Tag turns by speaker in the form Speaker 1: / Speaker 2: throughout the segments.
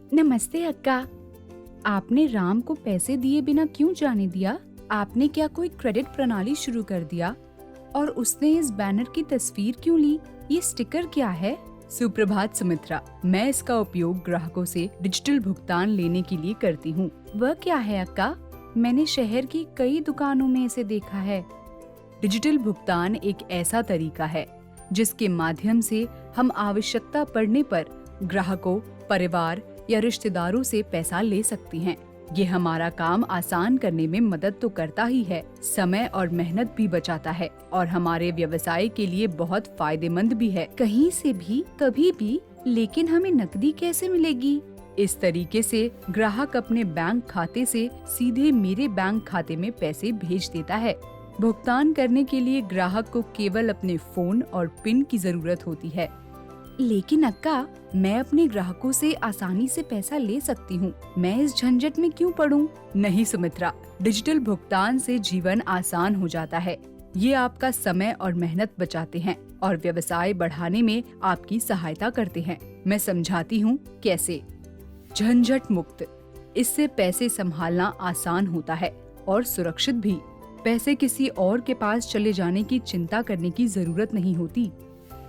Speaker 1: नमस्ते अक्का। आपने राम को पैसे दिए बिना क्यों जाने दिया? आपने क्या कोई क्रेडिट प्रणाली शुरू कर दिया? और उसने इस बैनर की तस्वीर क्यों ली? ये स्टिकर क्या है? सुप्रभात सुमित्रा, मैं इसका उपयोग ग्राहकों से डिजिटल भुगतान लेने के लिए करती हूँ। वह क्या है अक्का? मैंने शहर की कई दुकानों में इसे देखा है। डिजिटल भुगतान एक ऐसा तरीका है जिसके माध्यम से हम आवश्यकता पड़ने पर ग्राहकों, परिवार या रिश्तेदारों से पैसा ले सकती हैं। ये हमारा काम आसान करने में मदद तो करता ही है, समय और मेहनत भी बचाता है और हमारे व्यवसाय के लिए बहुत फायदेमंद भी है। कहीं से भी, कभी भी, लेकिन हमें नकदी कैसे मिलेगी? इस तरीके से ग्राहक अपने बैंक खाते से सीधे मेरे बैंक खाते में पैसे भेज देता है। भुगतान करने के लिए ग्राहक को केवल अपने फोन और पिन की जरूरत होती है। लेकिन अक्का, मैं अपने ग्राहकों से आसानी से पैसा ले सकती हूँ। मैं इस झंझट में क्यों पड़ूं? नहीं सुमित्रा, डिजिटल भुगतान से जीवन आसान हो जाता है। ये आपका समय और मेहनत बचाते हैं और व्यवसाय बढ़ाने में आपकी सहायता करते हैं। मैं समझाती हूँ कैसे। झंझट मुक्त, इससे पैसे संभालना आसान होता है और सुरक्षित भी। पैसे किसी और के पास चले जाने की चिंता करने की जरूरत नहीं होती।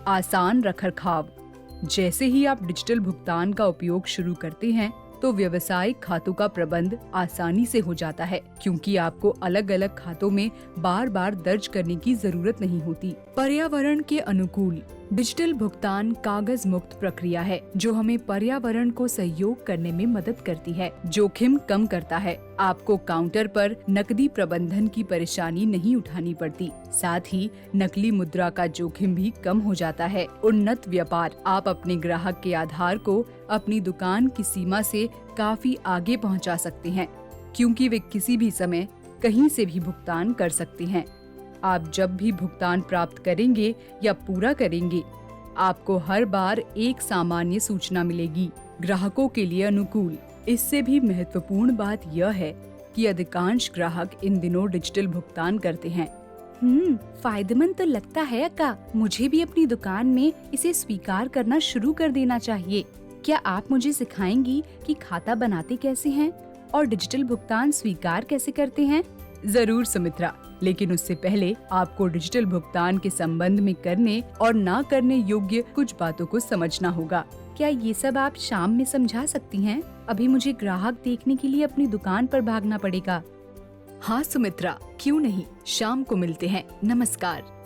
Speaker 1: आसान रखरखाव, जैसे ही आप डिजिटल भुगतान का उपयोग शुरू करते हैं तो व्यवसायिक खातों का प्रबंध आसानी से हो जाता है, क्योंकि आपको अलग अलग खातों में बार बार दर्ज करने की जरूरत नहीं होती। पर्यावरण के अनुकूल, डिजिटल भुगतान कागज मुक्त प्रक्रिया है जो हमें पर्यावरण को सहयोग करने में मदद करती है। जोखिम कम करता है, आपको काउंटर पर नकदी प्रबंधन की परेशानी नहीं उठानी पड़ती। साथ ही नकली मुद्रा का जोखिम भी कम हो जाता है। उन्नत व्यापार, आप अपने ग्राहक के आधार को अपनी दुकान की सीमा से काफी आगे पहुंचा सकते हैं, क्योंकि वे किसी भी समय कहीं से भी भुगतान कर सकते हैं। आप जब भी भुगतान प्राप्त करेंगे या पूरा करेंगे, आपको हर बार एक सामान्य सूचना मिलेगी। ग्राहकों के लिए अनुकूल, इससे भी महत्वपूर्ण बात यह है कि अधिकांश ग्राहक इन दिनों डिजिटल भुगतान करते हैं। फायदेमंद तो लगता है अक्का। मुझे भी अपनी दुकान में इसे स्वीकार करना शुरू कर देना चाहिए। क्या आप मुझे सिखाएंगी कि खाता बनाते कैसे हैं और डिजिटल भुगतान स्वीकार कैसे करते हैं? जरूर सुमित्रा, लेकिन उससे पहले आपको डिजिटल भुगतान के संबंध में करने और ना करने योग्य कुछ बातों को समझना होगा। क्या ये सब आप शाम में समझा सकती हैं? अभी मुझे ग्राहक देखने के लिए अपनी दुकान पर भागना पड़ेगा। हाँ सुमित्रा, क्यों नहीं, शाम को मिलते हैं। नमस्कार।